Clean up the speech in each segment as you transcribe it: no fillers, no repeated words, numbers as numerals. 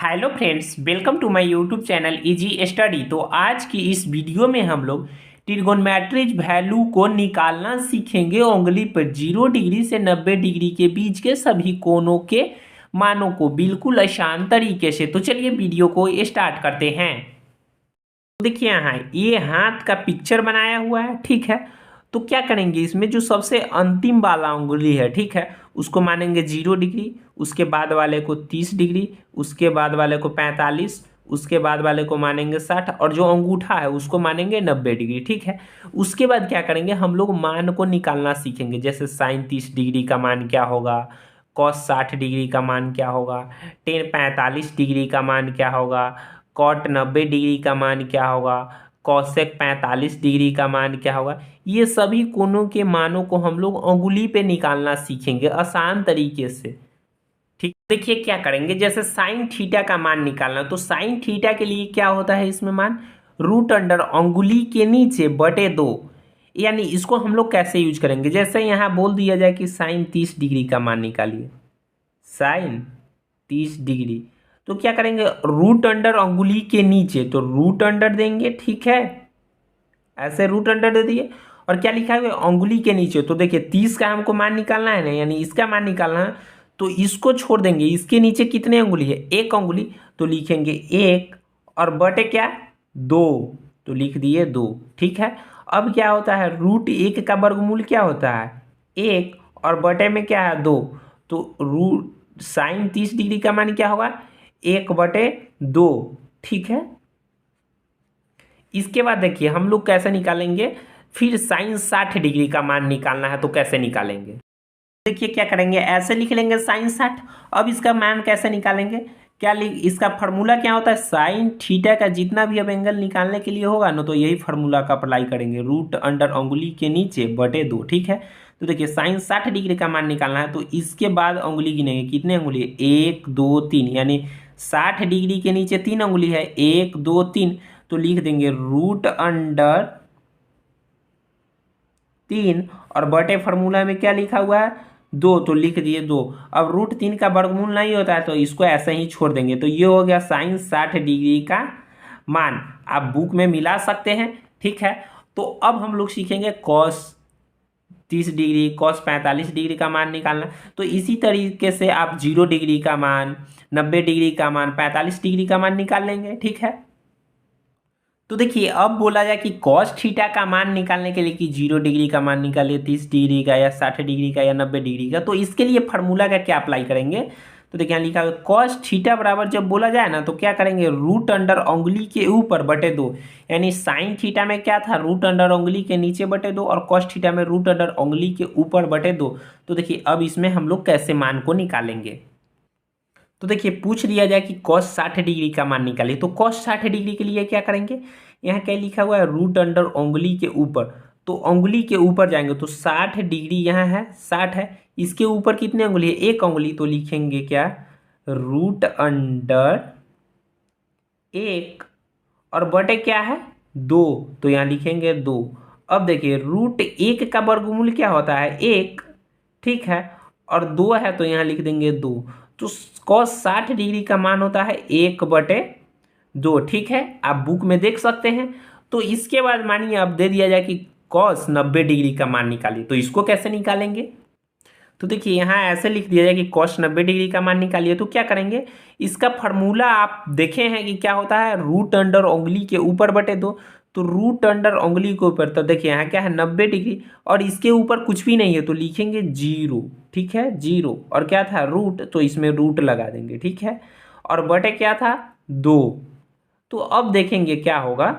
Hello friends, welcome to my YouTube channel easy study. तो आज की इस वीडियो में हम लोग ट्रिगोनोमेट्रिक वैल्यू को निकालना सीखेंगे। उंगली पर 0 डिग्री से 90 डिग्री के बीच के सभी कोणों के मानों को बिल्कुल आसान तरीके से। तो चलिए वीडियो को स्टार्ट करते हैं। तो देखिए यहाँ ये हाथ का पिक्चर बनाया हुआ है, ठीक है। तो क्या करेंगे, इसमें जो सबसे अंतिम वाला उंगली है, ठीक है, उसको मानेंगे 0 डिग्री, उसके बाद वाले को 30 डिग्री, उसके बाद वाले को 45, उसके बाद वाले को मानेंगे 60 और जो अंगूठा है उसको मानेंगे 90 डिग्री, ठीक है। उसके बाद क्या करेंगे, हम लोग मान को निकालना सीखेंगे। जैसे साइन 30 डिग्री का मान क्या होगा, कॉस 60 डिग्री का मान क्या होगा, टेन 45 डिग्री का मान क्या होगा, कॉट 90 डिग्री का मान क्या होगा, कॉसेक 45 डिग्री का मान क्या होगा। ये सभी कोणों के मानों को हम लोग अंगुली पे निकालना सीखेंगे आसान तरीके से, ठीक। देखिए क्या करेंगे, जैसे साइन थीटा का मान निकालना, तो साइन थीटा के लिए क्या होता है, इसमें मान रूट अंडर अंगुली के नीचे बटे 2। यानी इसको हम लोग कैसे यूज करेंगे, जैसे यहाँ बोल दिया जाए कि साइन 30 डिग्री का मान निकालिए, साइन 30 डिग्री, तो क्या करेंगे, रूट अंडर अंगुली के नीचे, तो रूट अंडर देंगे, ठीक है, ऐसे रूट अंडर दे दिए। और क्या लिखा है, अंगुली के नीचे, तो देखिए 30 का हमको मान निकालना है ना, यानी इसका मान निकालना है, तो इसको छोड़ देंगे। इसके नीचे कितने अंगुली है, एक अंगुली, तो लिखेंगे 1 और बटे क्या 2, तो लिख दिए 2, ठीक है। अब क्या होता है, रूट 1 का वर्गमूल क्या होता है 1 और बटे में क्या है 2, तो रूट साइन 30 डिग्री का मान क्या होगा 1/2, ठीक है। इसके बाद देखिए हम लोग कैसे निकालेंगे, फिर साइन 60 डिग्री का मान निकालना है, तो कैसे निकालेंगे, देखिए क्या करेंगे, ऐसे लिख लेंगे साइन 60। अब इसका मान कैसे निकालेंगे, क्या लिख, इसका फार्मूला क्या होता है, साइन थीटा का जितना भी अब एंगल निकालने के लिए होगा ना, तो यही फार्मूला का अप्लाई करेंगे, रूट अंडर अंगुली के नीचे बटे 2, ठीक है। तो देखिए साइन 60 डिग्री का मान निकालना है, तो इसके बाद अंगुली गिनेंगे, कितने अंगुली है 1 2 3, यानी 60 डिग्री के नीचे 3 अंगुली है, 1 2 3, तो लिख देंगे रूट अंडर 3 और बटे फार्मूला में क्या लिखा हुआ है 2, तो लिख दिए 2। अब रूट 3 का वर्गमूल नहीं होता है, तो इसको ऐसे ही छोड़ देंगे। तो ये हो गया साइन 60 डिग्री का मान, आप बुक में मिला सकते हैं, ठीक है। तो अब हम लोग सीखेंगे कॉस 30 डिग्री, कॉस 45 डिग्री का मान निकालना। तो इसी तरीके से आप 0 डिग्री का मान, 90 डिग्री का मान, 45 डिग्री का मान निकाल लेंगे, ठीक है। तो देखिए अब बोला जाए कि कॉस थीटा का मान निकालने के लिए कि 0 डिग्री का मान निकालिए, 30 डिग्री का या 60 डिग्री का या 90 डिग्री का, तो इसके लिए फार्मूला का क्या अप्लाई करेंगे। तो देखिए यहाँ लिखा हुआ कॉस थीटा बराबर जब बोला जाए ना, तो क्या करेंगे, रूट अंडर अंगुली के ऊपर बटे 2, यानी साइन थीटा में क्या था, रूट अंडर अंगुली के नीचे बटे 2 और कॉस थीटा में रूट अंडर अंगुली के ऊपर बटे 2। तो देखिए अब इसमें हम लोग कैसे मान को निकालेंगे। तो देखिए पूछ लिया जाए कि कॉस 60 डिग्री का मान निकालिए, तो कॉस 60 डिग्री के लिए क्या करेंगे, यहाँ क्या लिखा हुआ है रूट अंडर उंगली के ऊपर, तो उंगली के ऊपर जाएंगे तो 60 डिग्री यहाँ है 60 है, इसके ऊपर कितने उंगली है, एक उंगली, तो लिखेंगे क्या रूट अंडर 1 और बटे क्या है 2, तो यहाँ लिखेंगे 2। अब देखिए रूट 1 का वर्गमूल क्या होता है 1, ठीक है, और 2 है तो यहाँ लिख देंगे 2। तो कॉस 60 डिग्री का मान होता है 1/2, ठीक है, आप बुक में देख सकते हैं। तो इसके बाद मानिए अब दे दिया जाए कि कॉस 90 डिग्री का मान निकालिए, तो इसको कैसे निकालेंगे। तो देखिए यहाँ ऐसे लिख दिया जाए कि कॉस 90 डिग्री का मान निकालिए, तो क्या करेंगे, इसका फार्मूला आप देखे हैं कि क्या होता है, रूट अंडर उंगली के ऊपर बटे 2, तो रूट अंडर उंगली के ऊपर, तो देखिए यहाँ क्या है 90 डिग्री और इसके ऊपर कुछ भी नहीं है, तो लिखेंगे 0, ठीक है 0, और क्या था रूट, तो इसमें रूट लगा देंगे, ठीक है, और बटे क्या था 2। तो अब देखेंगे क्या होगा,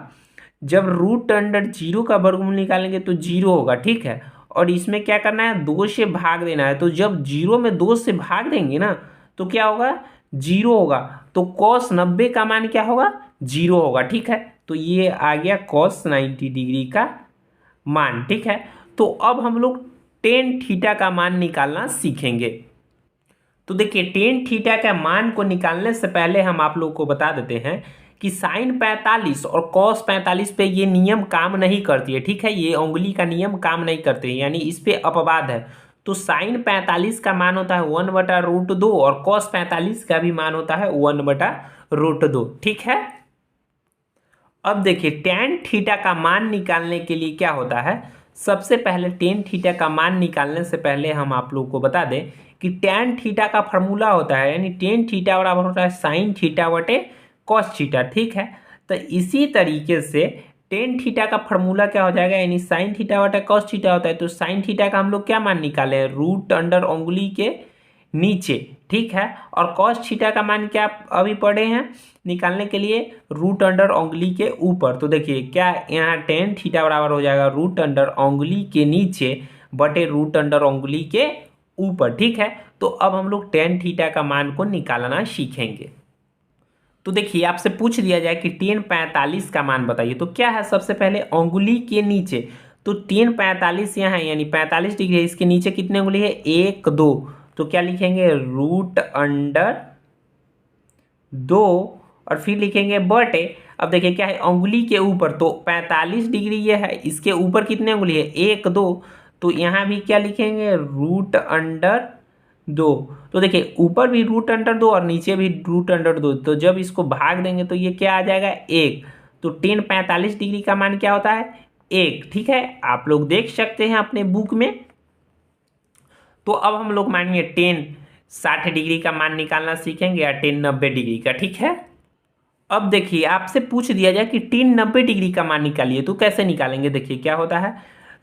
जब रूट अंडर 0 का वर्गमूल निकालेंगे तो 0 होगा, ठीक है, और इसमें क्या करना है 2 से भाग देना है, तो जब 0 में 2 से भाग देंगे ना, तो क्या होगा 0 होगा, तो कॉस 90 का मान क्या होगा 0 होगा, ठीक है। तो ये आ गया कॉस 90 डिग्री का मान, ठीक है। तो अब हम लोग टेन थीटा का मान निकालना सीखेंगे। तो देखिए टेन थीटा का मान को निकालने से पहले हम आप लोग को बता देते हैं कि साइन 45 और कॉस 45 पे ये नियम काम नहीं करती है, ठीक है, ये उंगली का नियम काम नहीं करते हैं, यानी इस पे अपवाद है। तो साइन 45 का मान होता है 1/√2 और कॉस 45 का भी मान होता है 1/√2। ठीक है। अब देखिए टेन थीटा का मान निकालने के लिए क्या होता है, सबसे पहले टेन थीटा का मान निकालने से पहले हम आप लोग को बता दें कि टेन थीटा का फॉर्मूला होता है, यानी टेन थीटा बराबर होता है साइन थीटा बटे कॉस थीटा। ठीक है। तो इसी तरीके से टेन थीटा का फॉर्मूला क्या हो जाएगा, यानी साइन थीटा बटे कॉस थीटा होता है। तो साइन थीटा का हम लोग क्या मान निकाले हैं, रूट अंडर उंगली के नीचे। ठीक है। और कॉस थीटा का मान क्या अभी पढ़े हैं निकालने के लिए, रूट अंडर उंगली के ऊपर। तो देखिए क्या यहाँ टेन थीटा बराबर हो जाएगा रूट अंडर उंगली के नीचे बटे रूट अंडर उंगली के ऊपर। ठीक है। तो अब हम लोग टेन थीटा का मान को निकालना सीखेंगे। तो देखिए आपसे पूछ दिया जाए कि टेन 45 का मान बताइए, तो क्या है, सबसे पहले उंगली के नीचे। तो टेन 45 यहाँ है, यानी 45 डिग्री है, इसके नीचे कितने उंगली है, 1 2। तो क्या लिखेंगे, रूट अंडर 2 और फिर लिखेंगे बटे। अब देखिए क्या है, उंगली के ऊपर, तो 45 डिग्री ये है, इसके ऊपर कितने उंगली है, 1 2। तो यहाँ भी क्या लिखेंगे, रूट अंडर 2। तो देखिए ऊपर भी रूट अंडर 2 और नीचे भी रूट अंडर 2। तो जब इसको भाग देंगे तो ये क्या आ जाएगा, 1। तो टेन 45 डिग्री का मान क्या होता है, 1। ठीक है, आप लोग देख सकते हैं अपने बुक में। तो अब हम लोग मानिए टेन 60 डिग्री का मान निकालना सीखेंगे या टेन 90 डिग्री का। ठीक है। अब देखिए आपसे पूछ दिया जाए कि टेन 90 डिग्री का मान निकालिए, तो कैसे निकालेंगे। देखिए क्या होता है,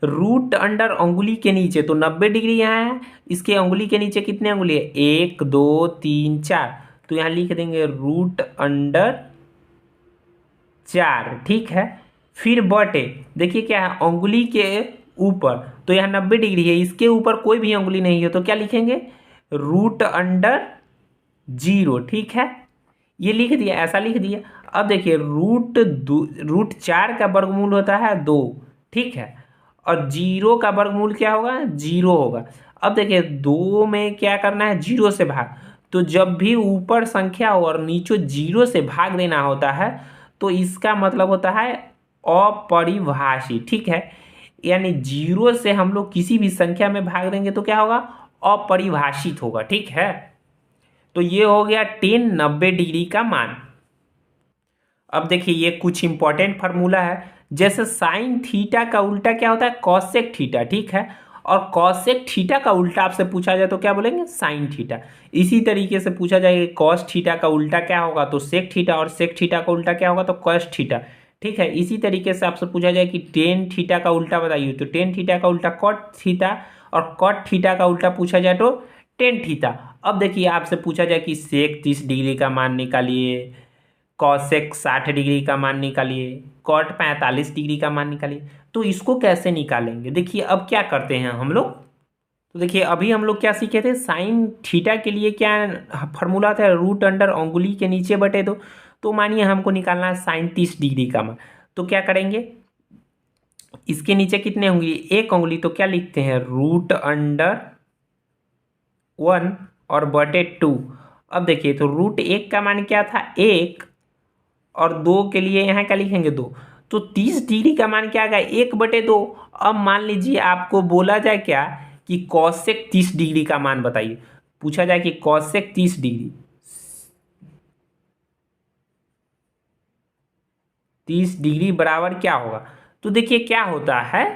रूट अंडर उंगली के नीचे, तो 90 डिग्री यहाँ है, इसके उंगली के नीचे कितने उंगली है, 1 2 3 4। तो यहाँ लिख देंगे रूट अंडर 4। ठीक है। फिर बटे, देखिए क्या है, उंगली के ऊपर, तो यहाँ 90 डिग्री है, इसके ऊपर कोई भी उंगली नहीं है, तो क्या लिखेंगे, रूट अंडर 0। ठीक है, ये लिख दिया, ऐसा लिख दिया। अब देखिए रूट 4 का वर्गमूल होता है 2। ठीक है। और 0 का वर्गमूल क्या होगा, 0 होगा। अब देखिए 2 में क्या करना है, 0 से भाग। तो जब भी ऊपर संख्या हो और नीचे 0 से भाग देना होता है, तो इसका मतलब होता है अपरिभाषी। ठीक है, यानी 0 से हम लोग किसी भी संख्या में भाग देंगे तो क्या होगा, अपरिभाषित होगा। ठीक है। तो ये हो गया टेन 90 डिग्री का मान। अब देखिए ये कुछ इंपॉर्टेंट फार्मूला है, जैसे साइन थीटा का उल्टा क्या होता है, कॉसेक थीटा। ठीक है। और कॉसेक थीटा का उल्टा आपसे पूछा जाए तो क्या बोलेंगे, साइन थीटा। इसी तरीके से पूछा जाए कॉस थीटा का उल्टा क्या होगा, तो सेक थीटा, और सेक थीटा का उल्टा क्या होगा, तो कॉस थीटा। ठीक है। इसी तरीके से आपसे पूछा जाए कि टेन थीटा का उल्टा बताइए, तो टेन थीटा का उल्टा कॉट थीटा, और कॉट थीटा का उल्टा पूछा जाए तो टेन थीटा। अब देखिए आपसे पूछा जाए कि सेक 30 डिग्री का मान निकालिए, कॉसेक 60 डिग्री का मान निकालिए, कॉट 45 डिग्री का मान निकालिए, तो इसको कैसे निकालेंगे। देखिए अब क्या करते हैं हम लोग, तो देखिए अभी हम लोग क्या सीखे थे, साइन थीटा के लिए क्या फॉर्मूला था, रूट अंडर उंगली के नीचे बटे 2। तो मानिए हमको निकालना है साइन 30 डिग्री का मान, तो क्या करेंगे, इसके नीचे कितने उंगली, 1 उंगली, तो क्या लिखते हैं, रूट अंडर 1 और बटे 2। अब देखिए तो रूट 1 का मान क्या था, 1, और 2 के लिए यहाँ क्या लिखेंगे, 2। तो 30 डिग्री का मान क्या आ गया, 1/2। अब मान लीजिए आपको बोला जाए क्या कि कॉसेक 30 डिग्री का मान बताइए, पूछा जाए कि कॉसेक 30 डिग्री, 30 डिग्री बराबर क्या होगा। तो देखिए क्या होता है,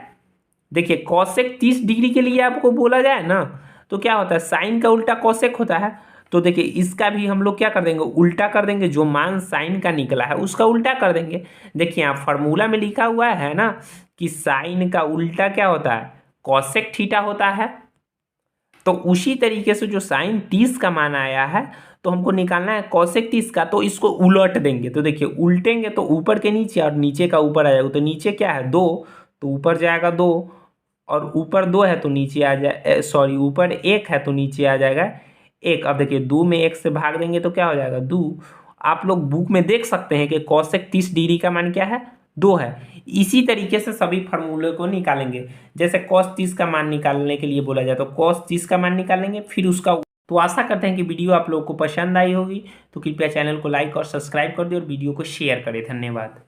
देखिए कॉसेक 30 डिग्री के लिए आपको बोला जाए ना, तो क्या होता है, साइन का उल्टा कॉसेक होता है। तो देखिए इसका भी हम लोग क्या कर देंगे, उल्टा कर देंगे, जो मान साइन का निकला है उसका उल्टा कर देंगे। देखिए यहाँ फार्मूला में लिखा हुआ है ना कि साइन का उल्टा क्या होता है, कॉसेक थीटा होता है। तो उसी तरीके से जो साइन 30 का मान आया है, तो हमको निकालना है कॉसेक 30 का, तो इसको उलट देंगे। तो देखिए उल्टेंगे तो ऊपर के नीचे और नीचे का ऊपर आ जाएगा। तो नीचे क्या है, 2, तो ऊपर जाएगा 2, और ऊपर 2 है तो नीचे आ जाए, सॉरी ऊपर 1 है तो नीचे आ जाएगा 1। अब देखिए 2 में 1 से भाग देंगे तो क्या हो जाएगा, 2। आप लोग बुक में देख सकते हैं कि कॉसेक 30 डिग्री का मान क्या है, 2 है। इसी तरीके से सभी फार्मूले को निकालेंगे। जैसे कॉस 30 का मान निकालने के लिए बोला जाए तो कॉस 30 का मान निकालेंगे, फिर उसका। तो आशा करते हैं कि वीडियो आप लोगों को पसंद आई होगी, तो कृपया चैनल को लाइक और सब्सक्राइब कर दें और वीडियो को शेयर करें। धन्यवाद।